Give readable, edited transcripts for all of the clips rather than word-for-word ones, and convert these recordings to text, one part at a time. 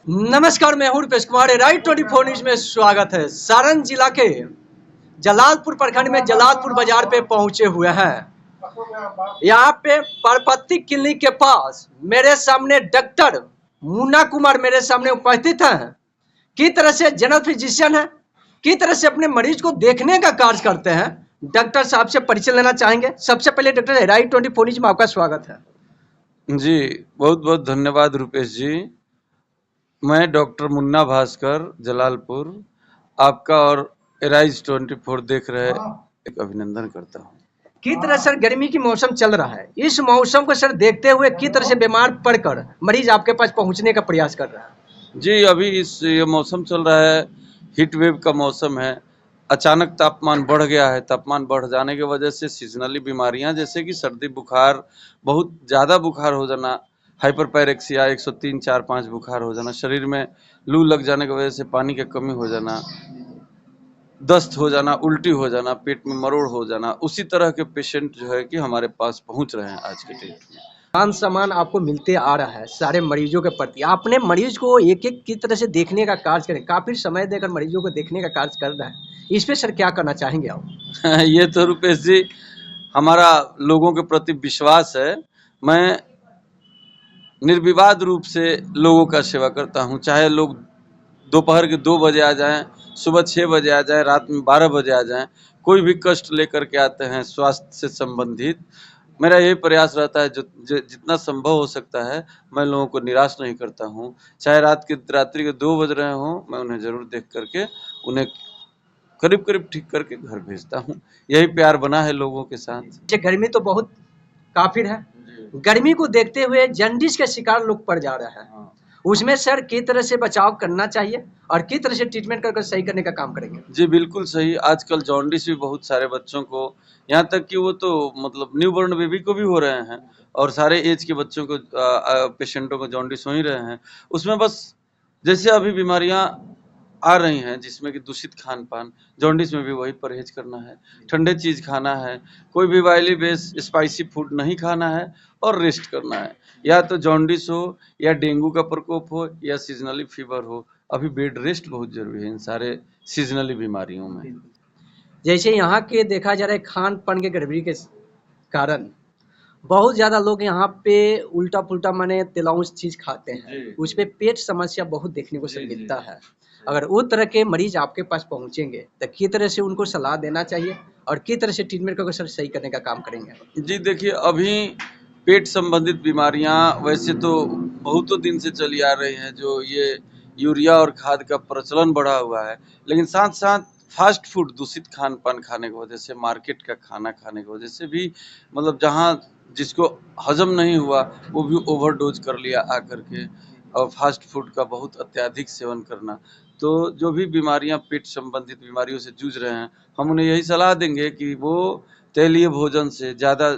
नमस्कार, मैं हूं रुपेश कुमार। राइट 24 न्यूज में स्वागत है। सारण जिला के जलालपुर प्रखंड में जलालपुर बाजार पे पहुंचे हुए हैं। यहाँ पे परपत्ती क्लिनिक के पास मेरे सामने डॉक्टर मुन्ना कुमार मेरे सामने उपस्थित हैं। की तरह से जनरल फिजिशियन है, की तरह से अपने मरीज को देखने का कार्य करते हैं। डॉक्टर साहब से परिचय लेना चाहेंगे। सबसे पहले डॉक्टर राइट 24 न्यूज में आपका स्वागत है। जी, बहुत बहुत धन्यवाद रुपेश जी। मैं डॉक्टर मुन्ना भास्कर जलालपुर आपका और एराइज 24 देख रहे एक अभिनंदन करता हूँ। की तरह सर गर्मी की मौसम चल रहा है, इस मौसम को सर देखते हुए की तरह से बीमार पड़कर मरीज आपके पास पहुंचने का प्रयास कर रहा है। जी, अभी ये मौसम चल रहा है, हीट वेव का मौसम है। अचानक तापमान बढ़ गया है। तापमान बढ़ जाने की वजह से सीजनली बीमारियां जैसे कि सर्दी बुखार, बहुत ज़्यादा बुखार हो जाना, हाइपरपायरेक्सिया 103, 4, 5 बुखार हो जाना, शरीर में लू लग जाने की वजह से पानी की कमी हो जाना, दस्त हो जाना, उल्टी हो जाना, पेट में मरोड़ हो जाना, उसी तरह के पेशेंट जो है कि हमारे पास पहुंच रहे हैं आज के डेट में। मान सम्मान आपको मिलते आ रहा है सारे मरीजों के प्रति। आपने मरीज को एक एक की तरह से देखने का कार्य करें, काफी समय देकर मरीजों को देखने का कार्य कर रहा है। इस पे सर क्या करना चाहेंगे आप? ये तो रुपेश जी हमारा लोगों के प्रति विश्वास है। मैं निर्विवाद रूप से लोगों का सेवा करता हूं, चाहे लोग दोपहर के 2 बजे आ जाएं, सुबह 6 बजे आ जाएं, रात में 12 बजे आ जाएं, कोई भी कष्ट लेकर के आते हैं स्वास्थ्य से संबंधित। मेरा यही प्रयास रहता है जितना संभव हो सकता है मैं लोगों को निराश नहीं करता हूं। चाहे रात्रि के 2 बज रहे हों, मैं उन्हें ज़रूर देख करके उन्हें करीब-करीब ठीक करके घर भेजता हूं। यही प्यार बना है लोगों के साथ। ये गर्मी तो बहुत काफिर है। गर्मी को देखते हुए जन्डिस के शिकार लोग पड़ जा रहे हैं। हाँ। उसमें सर किस तरह से बचाव करना चाहिए और किस तरह से ट्रीटमेंट कर सही करने का काम करेंगे? जी, बिल्कुल सही। आजकल जॉन्डिस भी बहुत सारे बच्चों को, यहाँ तक कि वो तो मतलब न्यू बॉर्न बेबी को भी हो रहे हैं और सारे एज के बच्चों को पेशेंटों को जॉन्डिस हो ही रहे हैं। उसमें बस जैसे अभी बीमारियाँ आ रही हैं जिसमें कि दूषित खान-पान, जॉन्डिस में भी वही परहेज़ करना है, ठंडे चीज़ खाना है, कोई भी ऑयली बेस स्पाइसी फूड नहीं खाना है और रेस्ट करना है। या तो जॉन्डिस हो या डेंगू का प्रकोप हो या सीज़नली फीवर हो, अभी बेड रेस्ट बहुत ज़रूरी है इन सारे सीज़नली बीमारियों में। जैसे यहाँ के देखा जा रहा है खान पान के गड़बड़ी के कारण बहुत ज़्यादा लोग यहाँ पे उल्टा पुल्टा माने तेलाउस चीज़ खाते हैं। उस पे पेट समस्या बहुत देखने को सर मिलता है। अगर उस तरह के मरीज आपके पास पहुँचेंगे तो किस तरह से उनको सलाह देना चाहिए और किस तरह से ट्रीटमेंट करके सर सही करने का काम करेंगे? जी देखिए, अभी पेट संबंधित बीमारियां वैसे तो बहुतों दिन से चली आ रही हैं, जो ये यूरिया और खाद का प्रचलन बढ़ा हुआ है, लेकिन साथ साथ फास्ट फूड, दूषित खान पान खाने की वजह से, मार्केट का खाना खाने की वजह से भी मतलब जहाँ जिसको हजम नहीं हुआ वो भी ओवरडोज कर लिया आकर के, और फास्ट फूड का बहुत अत्यधिक सेवन करना। तो जो भी बीमारियां पेट संबंधित बीमारियों से जूझ रहे हैं, हम उन्हें यही सलाह देंगे कि वो तेलीय भोजन से, ज़्यादा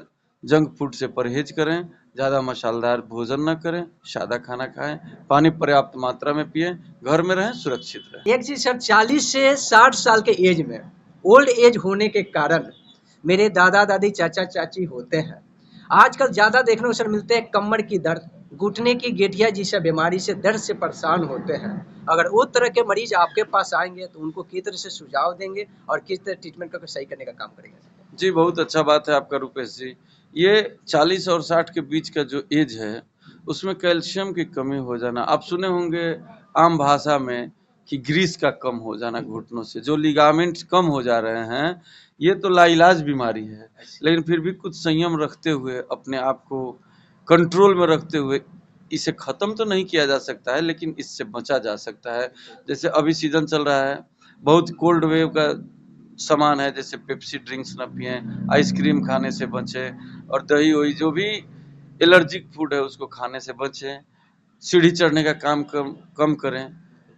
जंक फूड से परहेज करें, ज़्यादा मसालेदार भोजन न करें, सादा खाना खाएं, पानी पर्याप्त मात्रा में पिएं, घर में रहें, सुरक्षित रहें। एक चीज सर 40 से 60 साल के एज में ओल्ड एज होने के कारण मेरे दादा दादी चाचा चाची होते हैं। आजकल ज्यादा देखने को सर मिलते हैं कमर की दर्द, घुटने की गेठिया जैसा बीमारी से दर्द से परेशान होते हैं। अगर उस तरह के मरीज आपके पास आएंगे तो उनको किस तरह से सुझाव देंगे और किस तरह ट्रीटमेंट करके सही करने का काम करेंगे? जी, बहुत अच्छा बात है आपका रुपेश जी। ये 40 और 60 के बीच का जो एज है, उसमें कैल्शियम की कमी हो जाना, आप सुने होंगे आम भाषा में कि ग्रीस का कम हो जाना घुटनों से, जो लिगामेंट्स कम हो जा रहे हैं, ये तो लाइलाज बीमारी है। लेकिन फिर भी कुछ संयम रखते हुए, अपने आप को कंट्रोल में रखते हुए, इसे ख़त्म तो नहीं किया जा सकता है, लेकिन इससे बचा जा सकता है। जैसे अभी सीज़न चल रहा है, बहुत कोल्ड वेव का सामान है, जैसे पेप्सी ड्रिंक्स ना पिएं, आइसक्रीम खाने से बचें और दही वही जो भी एलर्जिक फूड है उसको खाने से बचें। सीढ़ी चढ़ने का काम कम कम करें।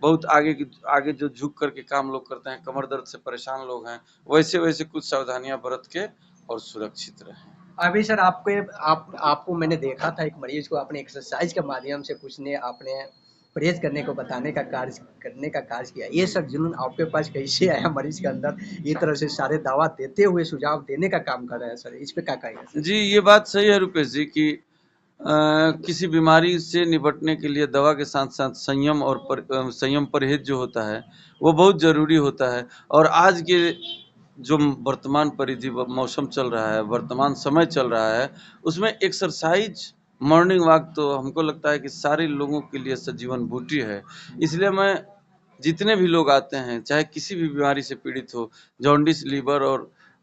बहुत आगे जो झुक करके काम लोग करते हैं, कमर दर्द से परेशान लोग हैं, वैसे वैसे कुछ सावधानियां बरत के और सुरक्षित रहें। अभी सर आपको मैंने देखा था, एक मरीज को आपने एक्सरसाइज के माध्यम से कुछ ने आपने परहेज करने को बताने का कार्य किया। ये सब जुनून आपके पास कैसे आया मरीज के अंदर? ये तरह से सारे दावा देते हुए सुझाव देने का काम कर रहे हैं सर, इस पे क्या कहेंगे सर? जी, ये बात सही है रुपेश जी कि किसी बीमारी से निपटने के लिए दवा के साथ साथ संयम और संयम परहेज जो होता है वो बहुत ज़रूरी होता है। और आज के जो वर्तमान परिधि मौसम चल रहा है, वर्तमान समय चल रहा है, उसमें एक्सरसाइज मॉर्निंग वॉक तो हमको लगता है कि सारे लोगों के लिए सजीवन बूटी है। इसलिए मैं जितने भी लोग आते हैं, चाहे किसी भी बीमारी से पीड़ित हो, जॉन्डिस, लीवर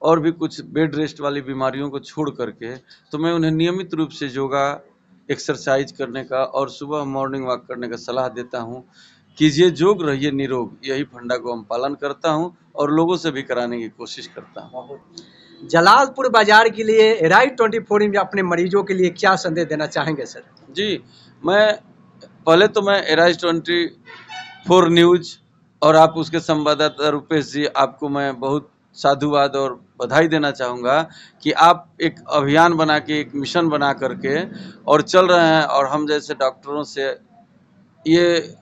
और भी कुछ बेड रेस्ट वाली बीमारियों को छोड़ करके, तो मैं उन्हें नियमित रूप से योगा, एक्सरसाइज करने का और सुबह मॉर्निंग वॉक करने का सलाह देता हूँ। कीजिए योग, रहिए निरोग, यही फंडा को हम पालन करता हूँ और लोगों से भी कराने की कोशिश करता हूँ। जलालपुर बाजार के लिए राइट 24 में अपने मरीजों के लिए क्या संदेश देना चाहेंगे सर? जी, पहले तो मैं एराइज 24 न्यूज़ और आप उसके संवाददाता रुपेश जी, आपको मैं बहुत साधुवाद और बधाई देना चाहूँगा कि आप एक अभियान बना के, एक मिशन बना करके और चल रहे हैं और हम जैसे डॉक्टरों से ये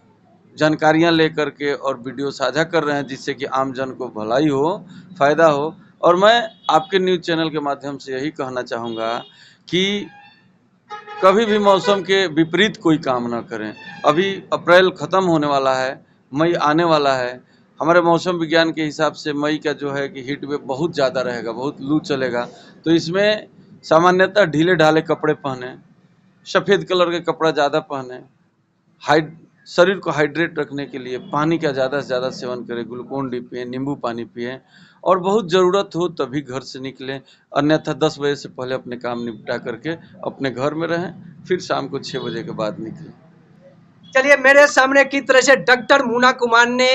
जानकारियाँ लेकर के और वीडियो साझा कर रहे हैं, जिससे कि आम जन को भलाई हो, फ़ायदा हो। और मैं आपके न्यूज़ चैनल के माध्यम से यही कहना चाहूँगा कि कभी भी मौसम के विपरीत कोई काम ना करें। अभी अप्रैल ख़त्म होने वाला है, मई आने वाला है। हमारे मौसम विज्ञान के हिसाब से मई का जो है कि हीट वेव बहुत ज़्यादा रहेगा, बहुत लू चलेगा। तो इसमें सामान्यतः ढीले-ढाले कपड़े पहनें, सफ़ेद कलर के कपड़ा ज़्यादा पहनें, शरीर को हाइड्रेट रखने के लिए पानी का ज़्यादा से ज़्यादा सेवन करें, ग्लूकोन डी पिएँ, नींबू पानी पिएँ और बहुत ज़रूरत हो तभी घर से निकलें, अन्यथा 10 बजे से पहले अपने काम निपटा करके अपने घर में रहें, फिर शाम को 6 बजे के बाद निकलें। चलिए, मेरे सामने की तरह से डॉक्टर मुन्ना कुमार ने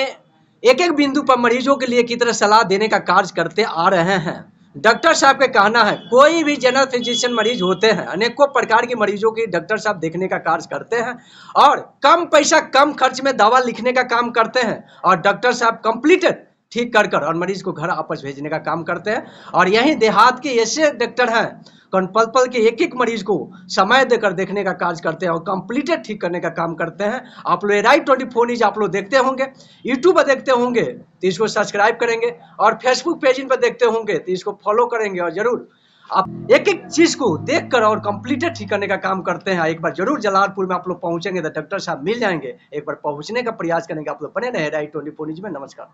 एक बिंदु पर मरीजों के लिए की तरह सलाह देने का कार्य करते आ रहे हैं। डॉक्टर साहब का कहना है, कोई भी जनरल फिजिशियन मरीज होते हैं, अनेकों प्रकार के मरीजों की डॉक्टर साहब देखने का कार्य करते हैं और कम पैसा कम खर्च में दवा लिखने का काम करते हैं और डॉक्टर साहब कंप्लीटेड ठीक कर और मरीज को घर वापस भेजने का काम करते हैं। और यही देहात के ऐसे डॉक्टर हैं, पल के एक मरीज को समय देकर देखने का कार्य करते हैं और कंप्लीटेड ठीक करने का काम करते हैं। आप लोग राइट 24 न्यूज आप लोग देखते होंगे, यूट्यूब पर देखते होंगे तो इसको सब्सक्राइब करेंगे और फेसबुक पेज पर देखते होंगे तो इसको फॉलो करेंगे और जरूर आप एक चीज को देखकर और कंप्लीटेड ठीक करने का काम करते हैं। एक बार जरूर जलालपुर में आप लोग पहुंचेंगे तो डॉक्टर साहब मिल जाएंगे, एक बार पहुंचने का प्रयास करेंगे। आप लोग बने रहे राइट 24 न्यूज में। नमस्कार।